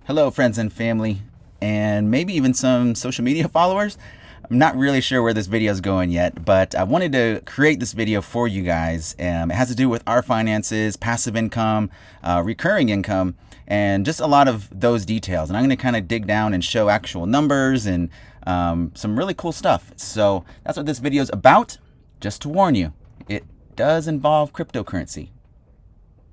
Hello, friends and family, and maybe even some social media followers. I'm not really sure where this video is going yet, but I wanted to create this video for you guys. It has to do with our finances, passive income, recurring income, and just a lot of those details. And I'm going to kind of dig down and show actual numbers and some really cool stuff. So that's what this video is about. Just to warn you, it does involve cryptocurrency.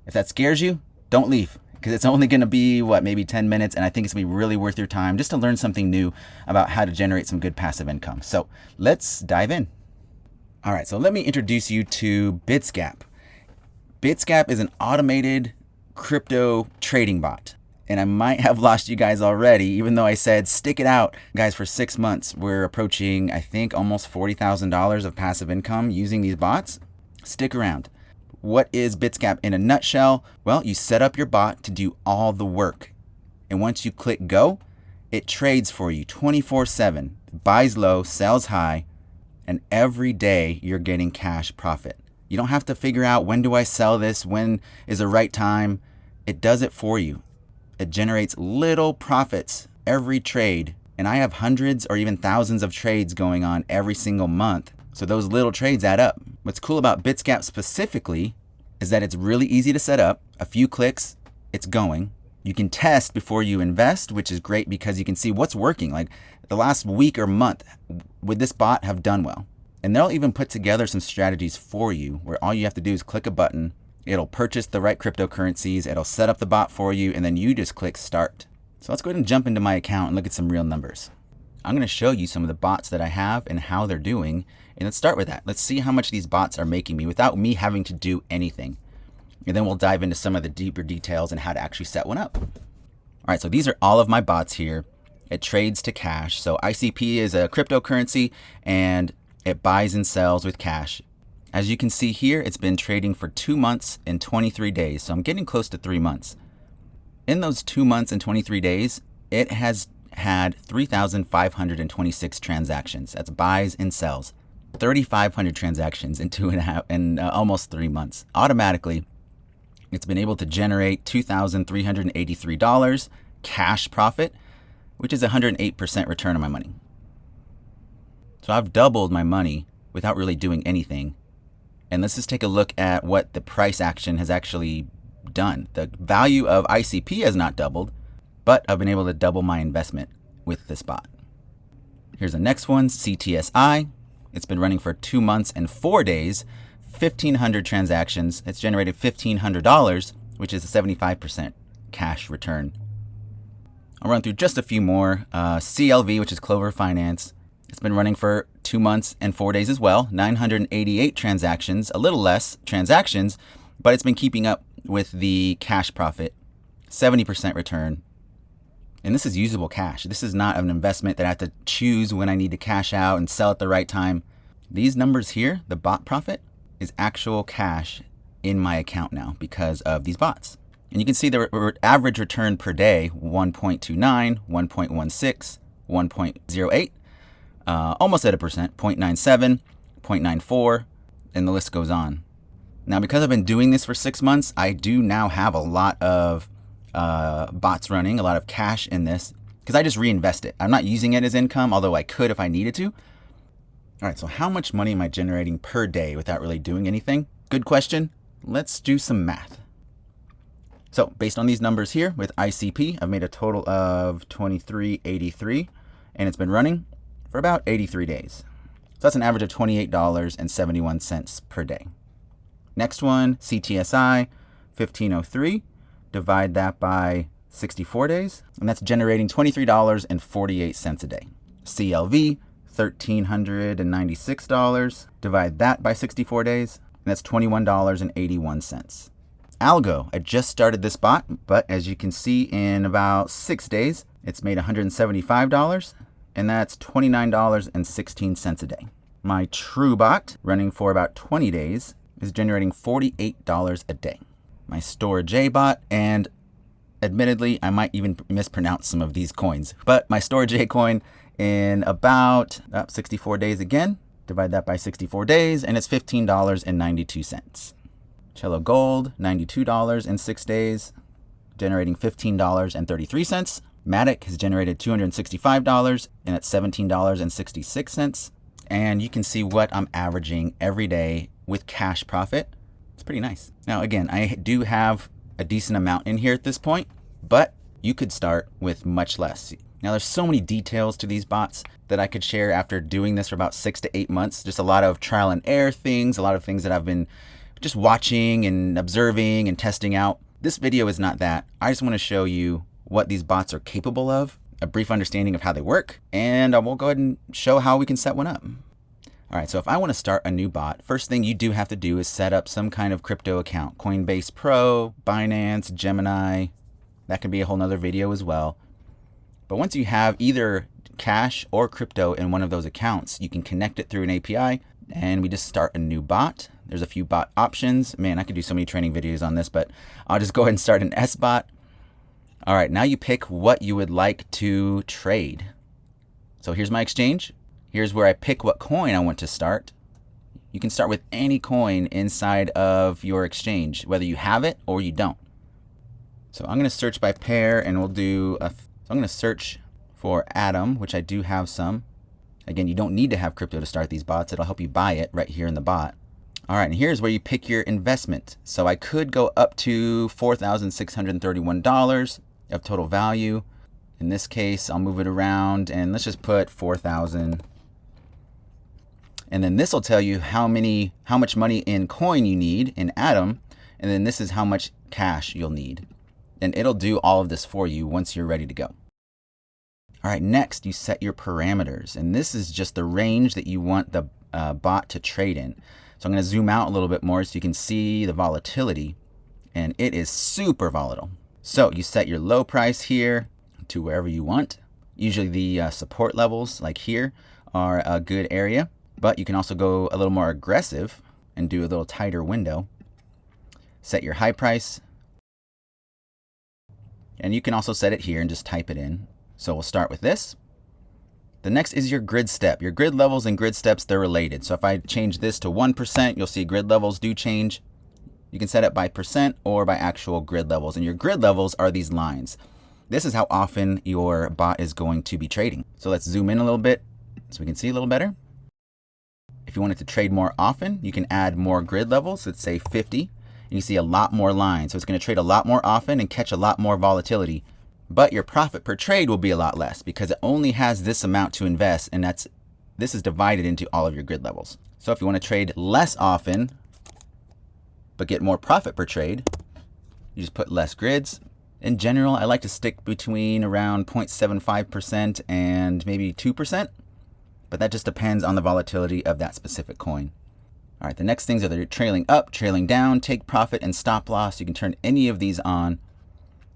If that scares you, don't leave, because it's only going to be, maybe 10 minutes, and I think it's going to be really worth your time just to learn something new about how to generate some good passive income. So let's dive in. All right, so let me introduce you to Bitscap. Bitscap is an automated crypto trading bot. And I might have lost you guys already, even though I said stick it out. Guys, for 6 months, we're approaching, I think, almost $40,000 of passive income using these bots. Stick around. What is Bitscap in a nutshell? Well, you set up your bot to do all the work. And once you click go, it trades for you 24/7, buys low, sells high, and every day you're getting cash profit. You don't have to figure out, when do I sell this? When is the right time? It does it for you. It generates little profits every trade. And I have hundreds or even thousands of trades going on every single month. So those little trades add up. What's cool about Bitscap specifically is that it's really easy to set up. A few clicks, it's going. You can test before you invest, which is great because you can see what's working. Like the last week or month with this bot have done well. And they'll even put together some strategies for you where all you have to do is click a button. It'll purchase the right cryptocurrencies. It'll set up the bot for you, and then you just click start. So let's go ahead and jump into my account and look at some real numbers. I'm going to show you some of the bots that I have and how they're doing. And let's start with that. Let's see how much these bots are making me without me having to do anything. And then we'll dive into some of the deeper details and how to actually set one up. All right, so these are all of my bots here. It trades to cash. So ICP is a cryptocurrency and it buys and sells with cash. As you can see here, it's been trading for 2 months and 23 days. So I'm getting close to 3 months. In those 2 months and 23 days, it has had 3,526 transactions. That's buys and sells. 3,500 transactions in almost 3 months. Automatically, it's been able to generate $2,383 cash profit, which is 108% return on my money. So I've doubled my money without really doing anything. And let's just take a look at what the price action has actually done. The value of ICP has not doubled, but I've been able to double my investment with this bot. Here's the next one, CTSI. It's been running for 2 months and 4 days, 1,500 transactions. It's generated $1,500, which is a 75% cash return. I'll run through just a few more. CLV, which is Clover Finance. It's been running for 2 months and 4 days as well, 988 transactions, a little less transactions, but it's been keeping up with the cash profit, 70% return. And this is usable cash. This is not an investment that I have to choose when I need to cash out and sell at the right time. These numbers here, the bot profit, is actual cash in my account now because of these bots. And you can see the average return per day, 1.29, 1.16, 1.08, almost at 1%, 0.97, 0.94, and the list goes on. Now, because I've been doing this for 6 months, I do now have a lot of bots running, a lot of cash in this, because I just reinvest it. I'm not using it as income, although I could if I needed to. All right, so how much money am I generating per day without really doing anything? Good question. Let's do some math. So based on these numbers here with ICP, I've made a total of $23.83, and it's been running for about 83 days. So that's an average of $28.71 per day. Next one, CTSI, 1503. Divide that by 64 days, and that's generating $23.48 a day. CLV, $1,396. Divide that by 64 days, and that's $21.81. Algo, I just started this bot, but as you can see, in about 6 days, it's made $175, and that's $29.16 a day. My True bot, running for about 20 days, is generating $48 a day. My Storage bot, and admittedly, I might even mispronounce some of these coins, but my Storage coin in about 64 days again, divide that by 64 days, and it's $15.92. Cello Gold, $92 in 6 days, generating $15.33. Matic has generated $265, and it's $17.66. And you can see what I'm averaging every day with cash profit. It's pretty nice. Now, again, I do have a decent amount in here at this point, but you could start with much less. Now, there's so many details to these bots that I could share after doing this for about 6 to 8 months. Just a lot of trial and error things, a lot of things that I've been just watching and observing and testing out. This video is not that. I just want to show you what these bots are capable of, a brief understanding of how they work, and we'll go ahead and show how we can set one up. All right, so if I want to start a new bot, first thing you do have to do is set up some kind of crypto account. Coinbase Pro, Binance, Gemini. That can be a whole nother video as well. But once you have either cash or crypto in one of those accounts, you can connect it through an API, and we just start a new bot. There's a few bot options. Man, I could do so many training videos on this, but I'll just go ahead and start an S bot. All right, now you pick what you would like to trade. So here's my exchange. Here's where I pick what coin I want to start. You can start with any coin inside of your exchange, whether you have it or you don't. So I'm going to search by pair, and we'll do so I'm going to search for Atom, which I do have some. Again, you don't need to have crypto to start these bots. It'll help you buy it right here in the bot. All right, and here's where you pick your investment. So I could go up to $4,631 of total value. In this case, I'll move it around, and let's just put 4,000. And then this will tell you how much money in coin you need in Atom, and then this is how much cash you'll need. And it'll do all of this for you once you're ready to go. All right, next you set your parameters, and this is just the range that you want the bot to trade in. So I'm going to zoom out a little bit more so you can see the volatility, and it is super volatile. So you set your low price here to wherever you want. Usually the support levels, like here, are a good area, but you can also go a little more aggressive and do a little tighter window. Set your high price, and you can also set it here and just type it in. So we'll start with this. The next is your grid step. Your grid levels and grid steps, they're related. So if I change this to 1%, you'll see grid levels do change. You can set it by percent or by actual grid levels. And your grid levels are these lines. This is how often your bot is going to be trading. So let's zoom in a little bit so we can see a little better. If you want it to trade more often, you can add more grid levels. Let's say 50. And you see a lot more lines. So it's going to trade a lot more often and catch a lot more volatility. But your profit per trade will be a lot less because it only has this amount to invest, and this is divided into all of your grid levels. So if you want to trade less often but get more profit per trade, you just put less grids. In general, I like to stick between around 0.75% and maybe 2%, but that just depends on the volatility of that specific coin. All right, the next things are the trailing up, trailing down, take profit, and stop loss. You can turn any of these on.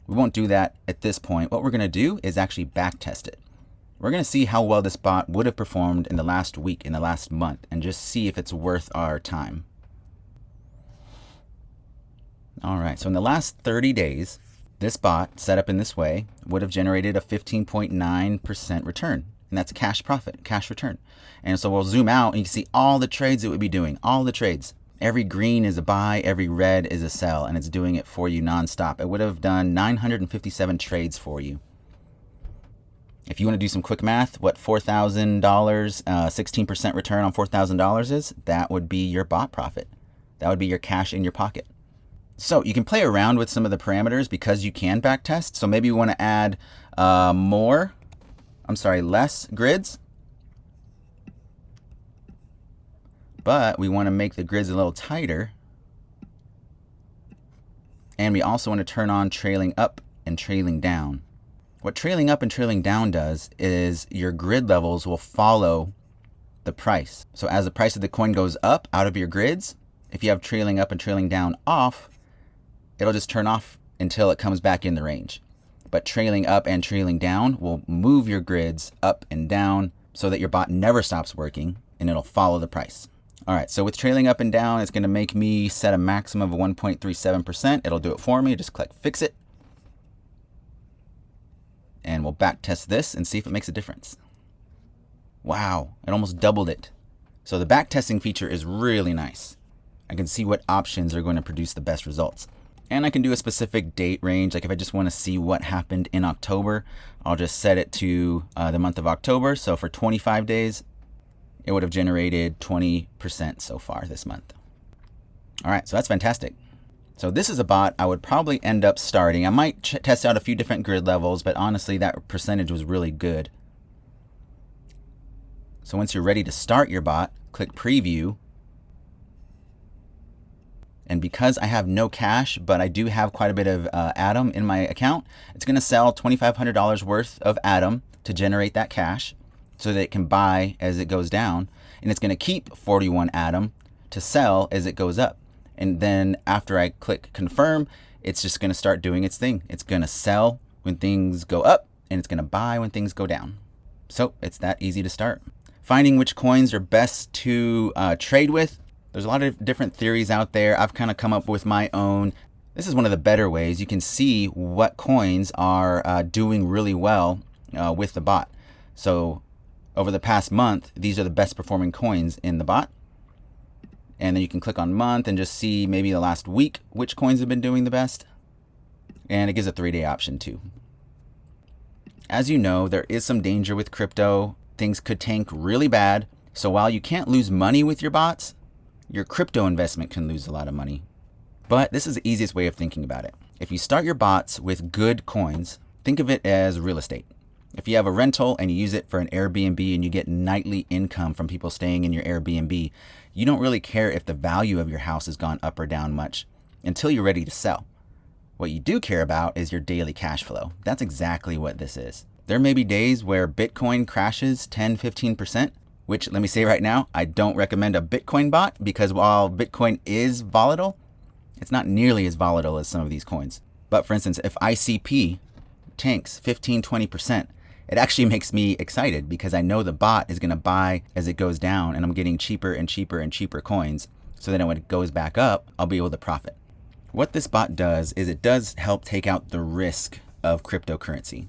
We won't do that at this point. What we're going to do is actually back test it. We're going to see how well this bot would have performed in the last week, in the last month, and just see if it's worth our time. All right, so in the last 30 days, this bot set up in this way would have generated a 15.9% return. And that's cash profit, cash return. And so we'll zoom out and you can see all the trades it would be doing, all the trades. Every green is a buy, every red is a sell, and it's doing it for you nonstop. It would have done 957 trades for you. If you want to do some quick math, what $4,000, 16% return on $4,000 is, that would be your bot profit. That would be your cash in your pocket. So you can play around with some of the parameters because you can backtest. So maybe you want to add less grids. But we want to make the grids a little tighter. And we also want to turn on trailing up and trailing down. What trailing up and trailing down does is your grid levels will follow the price. So as the price of the coin goes up out of your grids, if you have trailing up and trailing down off, it'll just turn off until it comes back in the range. But trailing up and trailing down will move your grids up and down so that your bot never stops working and it'll follow the price. All right, so with trailing up and down, it's going to make me set a maximum of 1.37%. It'll do it for me. Just click Fix It. And we'll back test this and see if it makes a difference. Wow, it almost doubled it. So the back testing feature is really nice. I can see what options are going to produce the best results. And I can do a specific date range. Like if I just want to see what happened in October, I'll just set it to the month of October. So for 25 days, it would have generated 20% so far this month. All right, so that's fantastic. So this is a bot I would probably end up starting. I might test out a few different grid levels, but honestly, that percentage was really good. So once you're ready to start your bot, click preview. And because I have no cash, but I do have quite a bit of Atom in my account, it's going to sell $2,500 worth of Atom to generate that cash so that it can buy as it goes down. And it's going to keep 41 Atom to sell as it goes up. And then after I click confirm, it's just going to start doing its thing. It's going to sell when things go up and it's going to buy when things go down. So it's that easy to start. Finding which coins are best to trade with. There's a lot of different theories out there. I've kind of come up with my own. This is one of the better ways. You can see what coins are doing really well with the bot. So over the past month, these are the best performing coins in the bot. And then you can click on month and just see maybe the last week which coins have been doing the best. And it gives a 3-day option too. As you know, there is some danger with crypto. Things could tank really bad. So while you can't lose money with your bots, your crypto investment can lose a lot of money. But this is the easiest way of thinking about it. If you start your bots with good coins, think of it as real estate. If you have a rental and you use it for an Airbnb and you get nightly income from people staying in your Airbnb, you don't really care if the value of your house has gone up or down much until you're ready to sell. What you do care about is your daily cash flow. That's exactly what this is. There may be days where Bitcoin crashes 10, 15%, which let me say right now, I don't recommend a Bitcoin bot because while Bitcoin is volatile, it's not nearly as volatile as some of these coins. But for instance, if ICP tanks 15, 20%, it actually makes me excited because I know the bot is going to buy as it goes down and I'm getting cheaper and cheaper and cheaper coins. So then when it goes back up, I'll be able to profit. What this bot does is it does help take out the risk of cryptocurrency.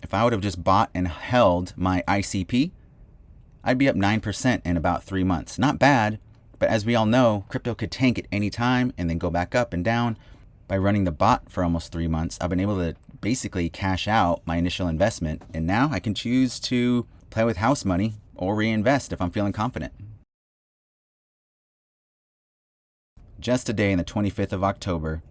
If I would have just bought and held my ICP, I'd be up 9% in about 3 months. Not bad, but as we all know, crypto could tank at any time and then go back up and down. By running the bot for almost 3 months, I've been able to basically cash out my initial investment. And now I can choose to play with house money or reinvest if I'm feeling confident. Just today, on the 25th of October,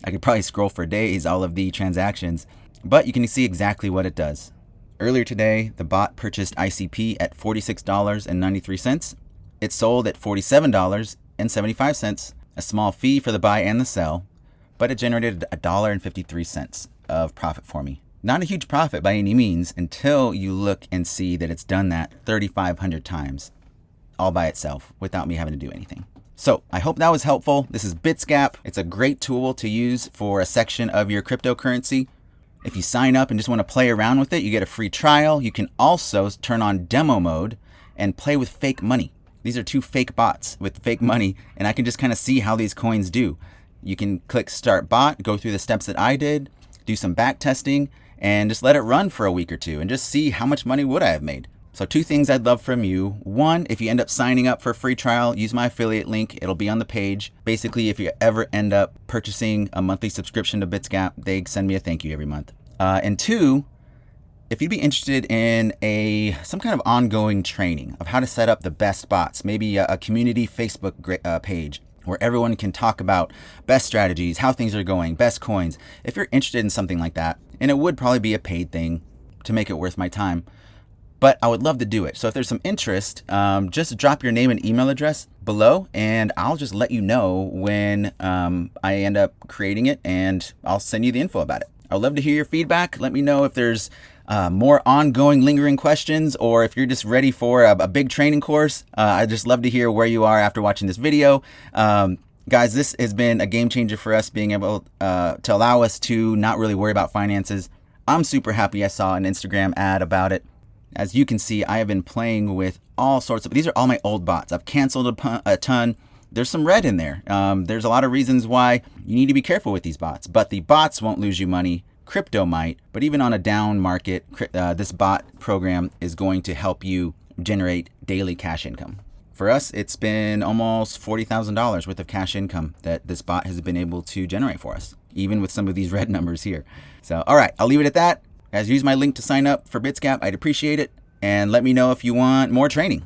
I could probably scroll for days all of the transactions, but you can see exactly what it does. Earlier today, the bot purchased ICP at $46.93. It sold at $47.75, a small fee for the buy and the sell, but it generated $1.53 of profit for me. Not a huge profit by any means until you look and see that it's done that 3,500 times all by itself without me having to do anything. So I hope that was helpful. This is Bitscap. It's a great tool to use for a section of your cryptocurrency. If you sign up and just want to play around with it, you get a free trial. You can also turn on demo mode and play with fake money. These are 2 fake bots with fake money, and I can just kind of see how these coins do. You can click start bot, go through the steps that I did, do some back testing, and just let it run for a week or 2 and just see how much money would I have made. So 2 things I'd love from you. 1, if you end up signing up for a free trial, use my affiliate link. It'll be on the page. Basically, if you ever end up purchasing a monthly subscription to Bitscap, they send me a thank you every month. And 2, if you'd be interested in some kind of ongoing training of how to set up the best bots, maybe a community Facebook page where everyone can talk about best strategies, how things are going, best coins. If you're interested in something like that, and it would probably be a paid thing to make it worth my time, but I would love to do it. So if there's some interest, just drop your name and email address below and I'll just let you know when I end up creating it and I'll send you the info about it. I'd love to hear your feedback. Let me know if there's more ongoing lingering questions or if you're just ready for a big training course. I'd just love to hear where you are after watching this video. Guys, this has been a game changer for us, being able to allow us to not really worry about finances. I'm super happy I saw an Instagram ad about it. As you can see, I have been playing with all sorts of, these are all my old bots. I've canceled a ton. There's some red in there. There's a lot of reasons why you need to be careful with these bots, but the bots won't lose you money. Crypto might, but even on a down market, this bot program is going to help you generate daily cash income. For us, it's been almost $40,000 worth of cash income that this bot has been able to generate for us. even with some of these red numbers here. So, all right, I'll leave it at that. Guys, use my link to sign up for Bitscap. I'd appreciate it. And let me know if you want more training.